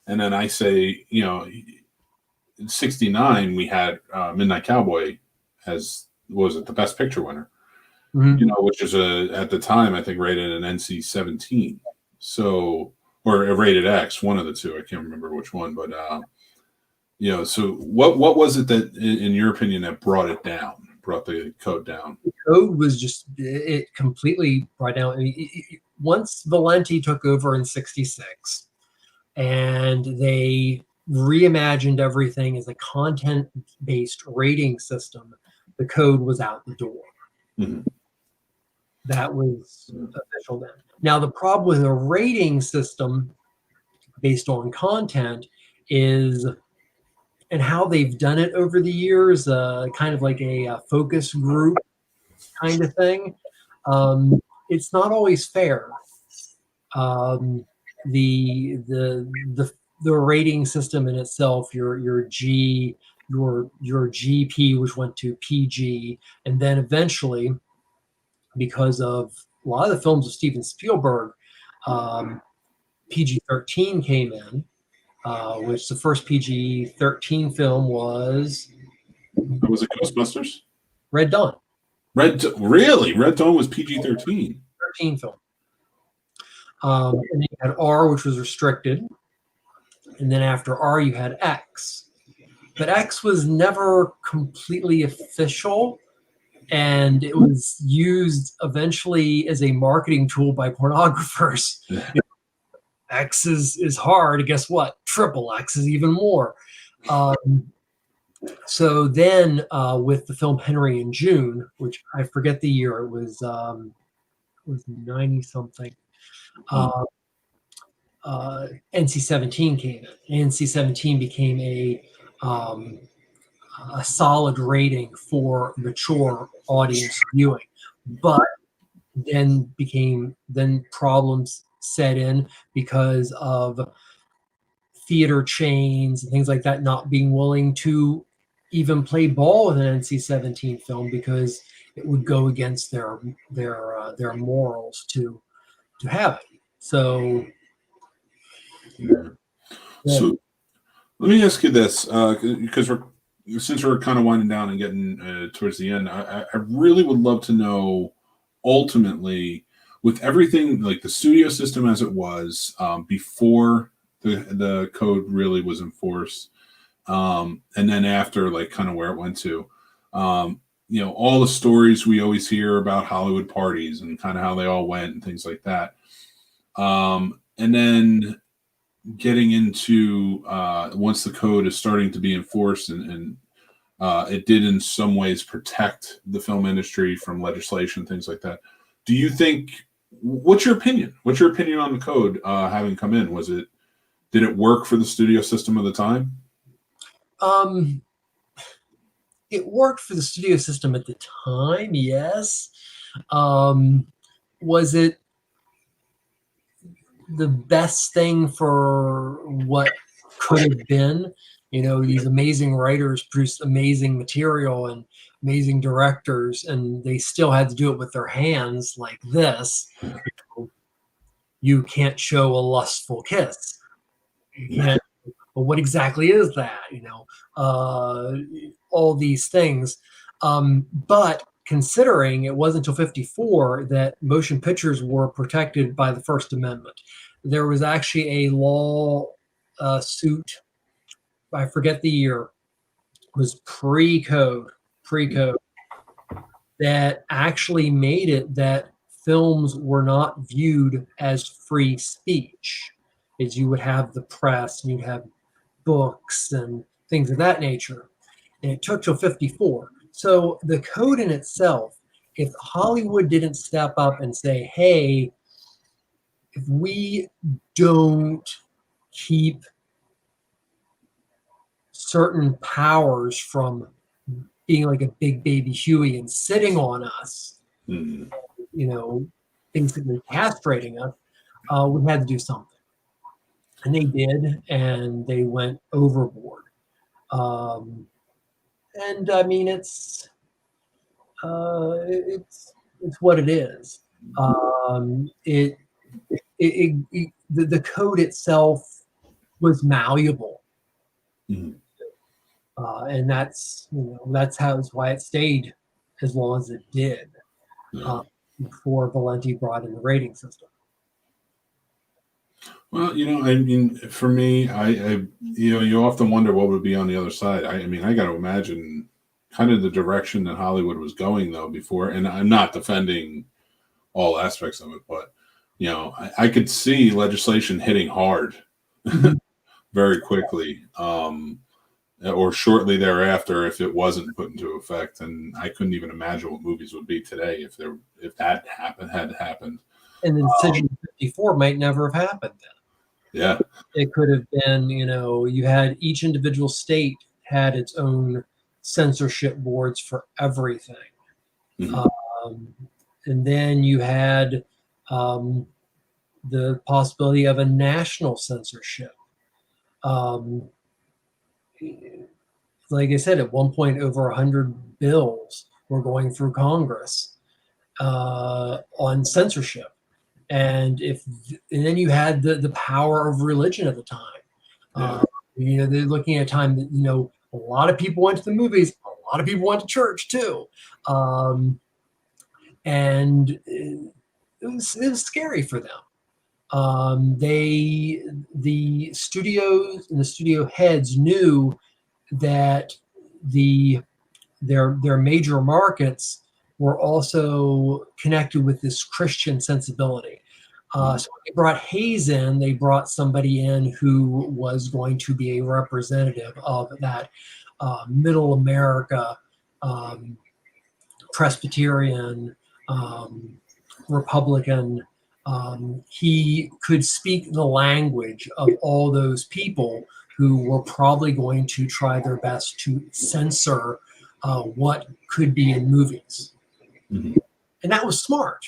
and then I say, in 69 we had Midnight Cowboy as, was it the Best Picture winner? Which is at the time I think rated an NC-17, so, or a rated X, one of the two. I can't remember which one, but so what was it that, in your opinion, that brought the code down?
The code was just, it completely brought down. I mean, once Valenti took over in 66 and they reimagined everything as a content-based rating system, the code was out the door. That was official then. Now, the problem with a rating system based on content is, and how they've done it over the years, kind of like a focus group kind of thing. It's not always fair. The rating system in itself, your GP, which went to PG, and then eventually, because of a lot of the films of Steven Spielberg, PG-13 came in. Which the first PG-13 film was
it Ghostbusters?
Red Dawn.
Really? Red Dawn was PG-13?
13 film. And then you had R, which was restricted. And then after R, you had X. But X was never completely official. And it was used eventually as a marketing tool by pornographers. X is hard. Guess what? Triple X is even more. So then with the film Henry and June, which I forget the year, it was 90 something. NC-17 came in. NC-17 became a solid rating for mature audience viewing, but then problems set in because of theater chains and things like that not being willing to even play ball with an NC-17 film because it would go against their morals to have it. So
So let me ask you this, because since we're kind of winding down and getting towards the end, I really would love to know, ultimately, with everything like the studio system as it was before the code really was enforced, and then after, like, kind of where it went to, all the stories we always hear about Hollywood parties and kind of how they all went and things like that, and then getting into once the code is starting to be enforced, and it did in some ways protect the film industry from legislation, things like that. Do you think, what's your opinion on the code having come in? Did it work for the studio system of the time?
It worked for the studio system at the time, yes. Was it the best thing for what could have been. These amazing writers produced amazing material and amazing directors, and they still had to do it with their hands like this. You can't show a lustful kiss. You can't. Well, what exactly is that? All these things. But considering it wasn't until 1954 that motion pictures were protected by the First Amendment, there was actually a law suit. I forget the year. It was pre-code, that actually made it that films were not viewed as free speech, as you would have the press and you'd have books and things of that nature. And it took till 1954. So the code in itself, if Hollywood didn't step up and say, hey, if we don't keep certain powers from being like a big baby Huey and sitting on us, basically castrating us, we had to do something. And they did, and they went overboard. And I mean, it's what it is. The code itself was malleable, and that's why it stayed as long as it did before Valenti brought in the rating system.
Well, I mean, for me, I you often wonder what would be on the other side. I mean, I got to imagine kind of the direction that Hollywood was going though before, and I'm not defending all aspects of it, but I could see legislation hitting hard very quickly, or shortly thereafter if it wasn't put into effect. And I couldn't even imagine what movies would be today if that had happened.
And the decision in 1954 might never have happened then.
Yeah.
It could have been, you had each individual state had its own censorship boards for everything. And then you had the possibility of a national censorship. Like I said, at one point, over 100 bills were going through Congress on censorship. And then you had the power of religion at the time. They're looking at a time that, a lot of people went to the movies, a lot of people went to church too. And it was scary for them. The studios and the studio heads knew that their major markets were also connected with this Christian sensibility. So when they brought Hayes in, they brought somebody in who was going to be a representative of that middle America, Presbyterian, Republican. He could speak the language of all those people who were probably going to try their best to censor what could be in movies. And that was smart.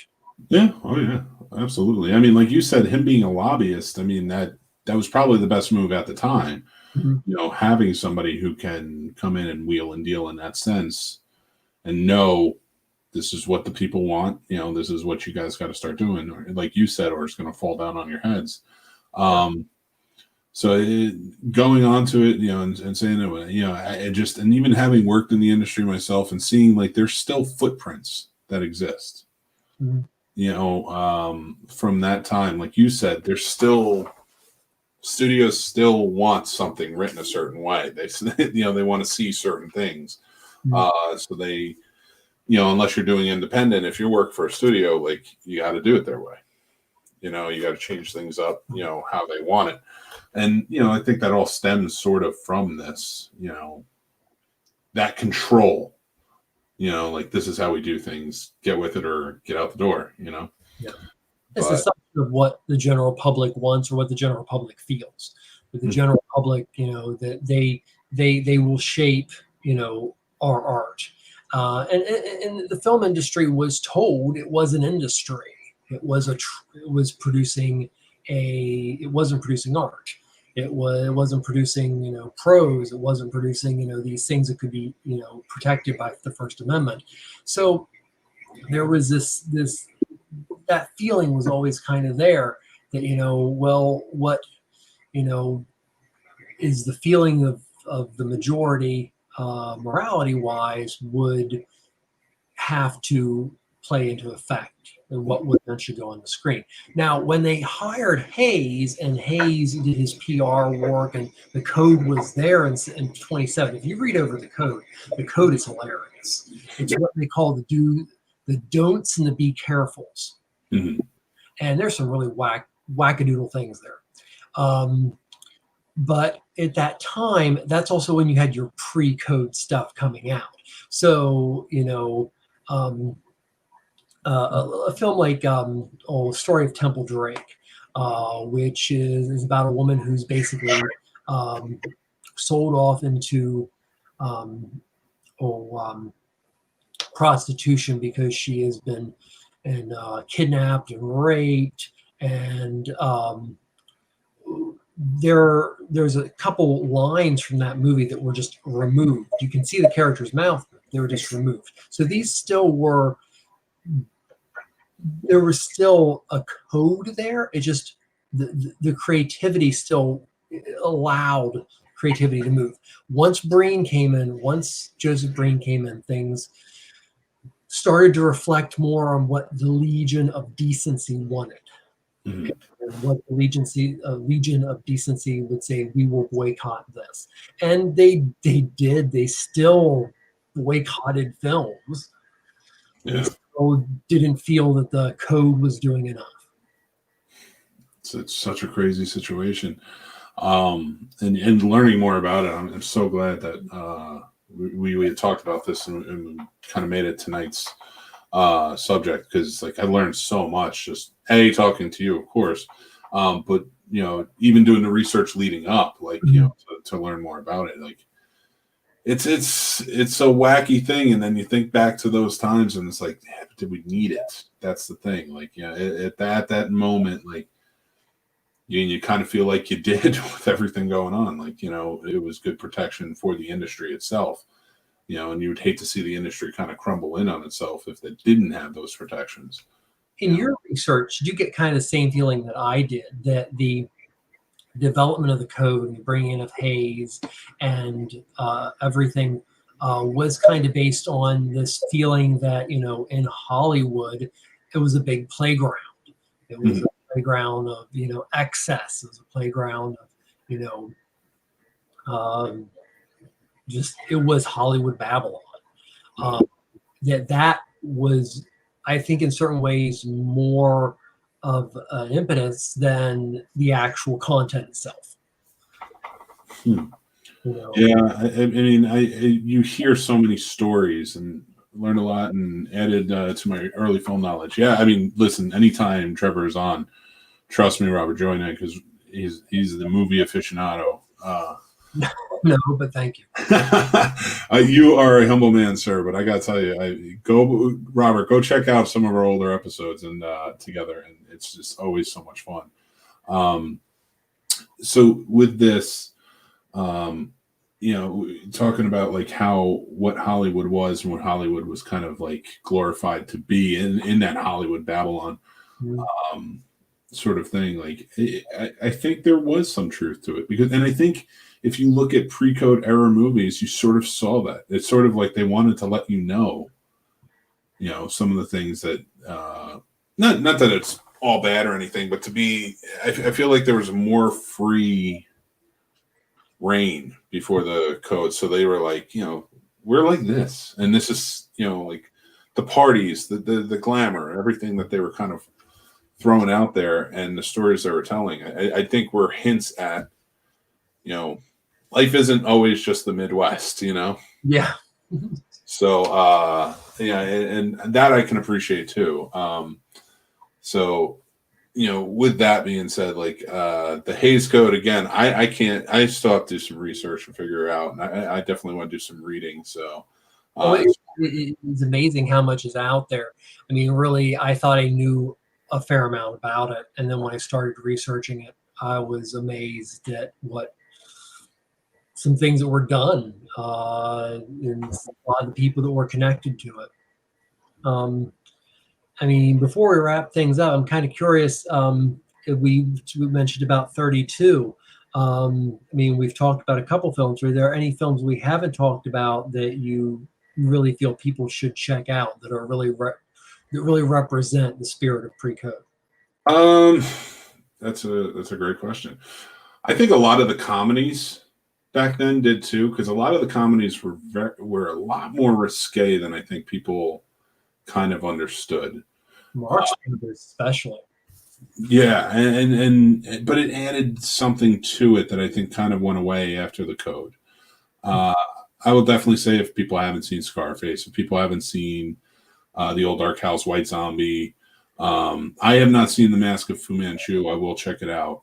Yeah. Oh, yeah. Absolutely. I mean, like you said, him being a lobbyist, I mean, that was probably the best move at the time. Having somebody who can come in and wheel and deal in that sense and know this is what the people want. This is what you guys got to start doing. Or, like you said, or it's going to fall down on your heads. So going on to it, and saying it, and even having worked in the industry myself and seeing like there's still footprints that exist, from that time, like you said, there's still studios still want something written a certain way. They want to see certain things. So they, unless you're doing independent, if you work for a studio, like you got to do it their way. You got to change things up, how they want it. And, I think that all stems sort of from this, that control, like this is how we do things, get with it or get out the door, Yeah.
It's a subset of what the general public wants or what the general public feels. But the general public, that they will shape, our art. And the film industry was told it was an industry. It wasn't producing art. It wasn't producing, prose. It wasn't producing, these things that could be, protected by the First Amendment. So there was that feeling was always kind of there that, well, what, is the feeling of the majority, morality wise, would have to play into effect and what would eventually go on the screen. Now, when they hired Hayes, and Hayes did his PR work, and the code was there in 27. If you read over the code is hilarious. It's what they call the don'ts and the be carefuls.
Mm-hmm.
And there's some really wackadoodle things there. But at that time, that's also when you had your pre-code stuff coming out. So, a film like Story of Temple Drake, which is about a woman who's basically sold off into prostitution because she has been kidnapped and raped, and there's a couple lines from that movie that were just removed. You can see the character's mouth, they were just removed. So these still were, there was still a code there. It just, the creativity still allowed creativity to move. Once Joseph Breen came in, things started to reflect more on what the Legion of Decency wanted. Mm-hmm. And what the Legion of Decency would say, we will boycott this. And they did. They still boycotted films.
Yeah.
They still didn't feel that the code was doing enough.
It's such a crazy situation. And learning more about it, I'm so glad that we had talked about this and kind of made it tonight's subject, because like I learned so much just talking to you, of course, but even doing the research leading up, like to learn more about it. Like it's a wacky thing, and then you think back to those times and it's like, did we need it? That's the thing. Like at that moment, like you kind of feel like you did with everything going on. Like it was good protection for the industry itself. And you would hate to see the industry kind of crumble in on itself if they didn't have those protections.
In your research, did you get kind of the same feeling that I did, that the development of the code and the bringing in of Hayes and everything was kind of based on this feeling that, in Hollywood, it was a big playground. It was a playground of, excess. It was a playground of, it was Hollywood Babylon. That was, I think, in certain ways more of an impetus than the actual content itself.
Yeah, I mean, you hear so many stories and learn a lot, and added to my early film knowledge. Yeah, I mean, listen, anytime Trevor is on, trust me, Robert, join it, because he's the movie aficionado.
No, but thank you.
You are a humble man, sir. But I gotta tell you, Robert, go check out some of our older episodes and together, and it's just always so much fun. So with this, talking about like what Hollywood was and what Hollywood was kind of like glorified to be in that Hollywood Babylon sort of thing. Like I think there was some truth to it, and I think if you look at pre-code era movies, you sort of saw that. It's sort of like they wanted to let you know, some of the things that, not that it's all bad or anything, but I feel like there was more free reign before the code. So they were like, we're like this. And this is, like the parties, the glamour, everything that they were kind of throwing out there, and the stories they were telling. I think were hints at, life isn't always just the Midwest,
Yeah.
So, and that I can appreciate too. So, with that being said, like the Hayes Code, again, I still have to do some research and figure it out. And I definitely want to do some reading. So,
it's amazing how much is out there. I mean, really, I thought I knew a fair amount about it. And then when I started researching it, I was amazed at some things that were done, and a lot of the people that were connected to it. I mean, before we wrap things up, I'm kind of curious. We mentioned about 32. I mean, we've talked about a couple films. Are there any films we haven't talked about that you really feel people should check out that are that really represent the spirit of pre-code?
That's a great question. I think a lot of the comedies back then did too, because a lot of the comedies were a lot more risque than I think people kind of understood.
Marx especially.
Yeah, and but it added something to it that I think kind of went away after the code. I will definitely say if people haven't seen Scarface, if people haven't seen The Old Dark House, White Zombie, I have not seen The Mask of Fu Manchu. I will check it out.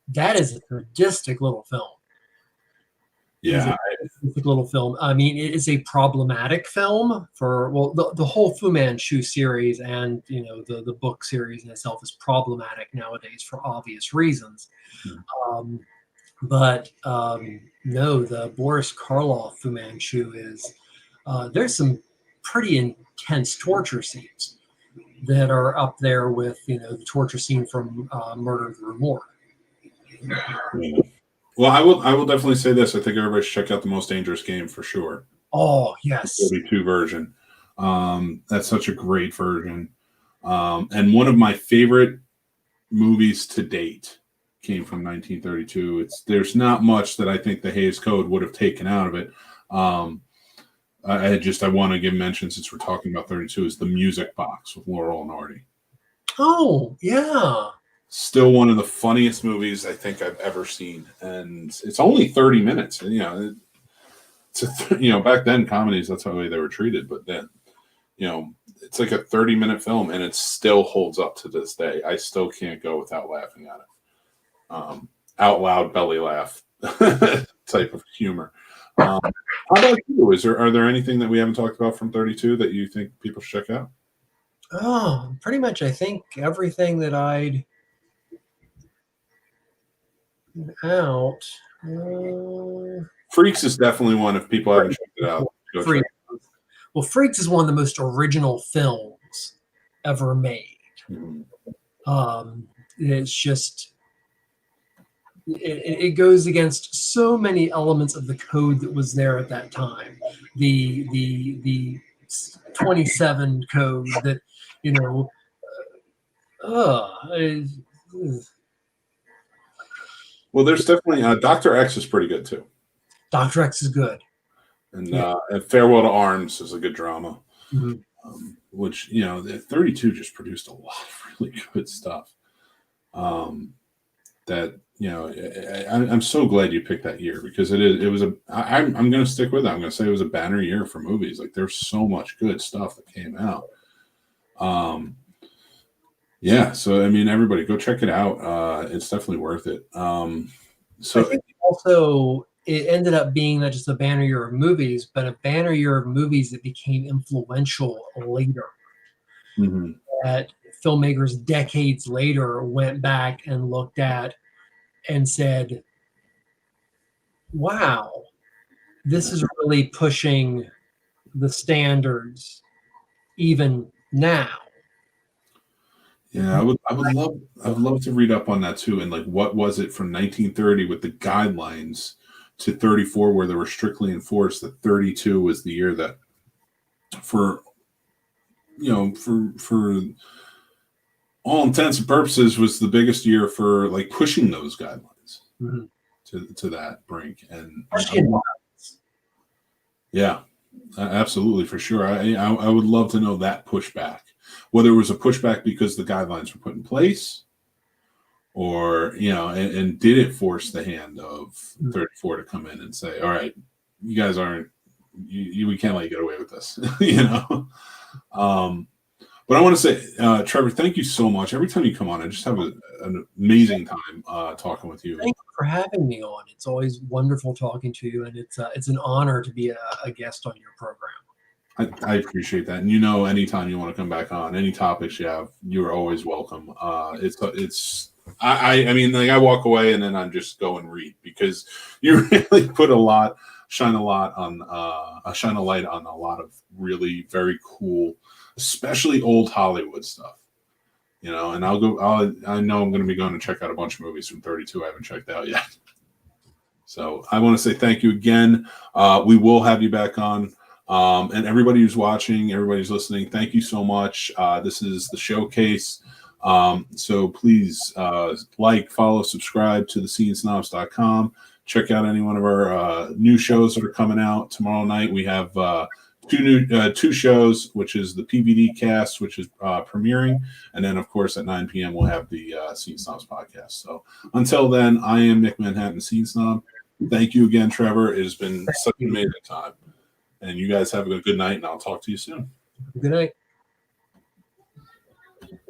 That is a sadistic little film.
Yeah,
little film. I mean, it is a problematic film for the whole Fu Manchu series, and the book series in itself is problematic nowadays for obvious reasons. But no, the Boris Karloff Fu Manchu is there's some pretty intense torture scenes that are up there with the torture scene from Murder of the Rue Morgue.
Yeah. Well, I will definitely say this. I think everybody should check out The Most Dangerous Game for sure.
Oh, yes.
The 32 version. That's such a great version. And one of my favorite movies to date came from 1932. There's not much that I think the Hays Code would have taken out of it. I want to give mention, since we're talking about 32, is The Music Box with Laurel and Hardy.
Oh, yeah.
Still one of the funniest movies I think I've ever seen, and it's only 30 minutes. And, back then comedies, that's how they were treated. But then, it's like a 30-minute film, and it still holds up to this day. I still can't go without laughing at it. Out loud belly laugh type of humor. How about you? Are there anything that we haven't talked about from 32 that you think people should check out?
Oh, pretty much. I think everything that I'd out.
Freaks is definitely one. If people haven't checked it out, go check it out.
Well, Freaks is one of the most original films ever made. It's just it goes against so many elements of the code that was there at that time. The 27 code that
Well, there's definitely Dr. X is pretty good too.
Dr. X is good.
And Farewell to Arms is a good drama.
Mm-hmm.
Which 32 just produced a lot of really good stuff. That I'm so glad you picked that year, because I'm going to stick with it. I'm going to say it was a banner year for movies. Like, there's so much good stuff that came out. So I mean, everybody go check it out. It's definitely worth it. So
I think also it ended up being not just a banner year of movies, but a banner year of movies that became influential later.
Mm-hmm.
That filmmakers decades later went back and looked at and said, wow, this is really pushing the standards even now.
Yeah, I would love to read up on that too. And like, what was it from 1930 with the guidelines to 34, where they were strictly enforced, that 32 was the year that for all intents and purposes was the biggest year for like pushing those guidelines to that brink. And yeah, absolutely, for sure. I would love to know that pushback, whether it was a pushback because the guidelines were put in place, or and did it force the hand of 34 to come in and say, all right, you guys aren't, we can't let you get away with this. But I want to say, Trevor, thank you so much. Every time you come on, I just have an amazing time talking with you.
Thank you for having me on. It's always wonderful talking to you, and it's an honor to be a guest on your program.
I appreciate that. And anytime you want to come back on, any topics you have, you're always welcome. It's I mean, like I walk away and then I just go and read because you really put shine a light on a lot of really very cool, especially old Hollywood stuff. You know, and I know I'm going to be going to check out a bunch of movies from 32 I haven't checked out yet. So I want to say thank you again. We will have you back on. And everybody who's watching, everybody who's listening, thank you so much. This is the showcase. So please like, follow, subscribe to thescenesnobs.com. Check out any one of our new shows that are coming out. Tomorrow night we have two shows, which is the PVD cast, which is premiering. And then, of course, at 9 p.m. we'll have the Scene Snobs podcast. So until then, I am Nick Manhattan, Scene Snob. Thank you again, Trevor. It has been such an amazing time. And you guys have a good night, and I'll talk to you soon.
Good night.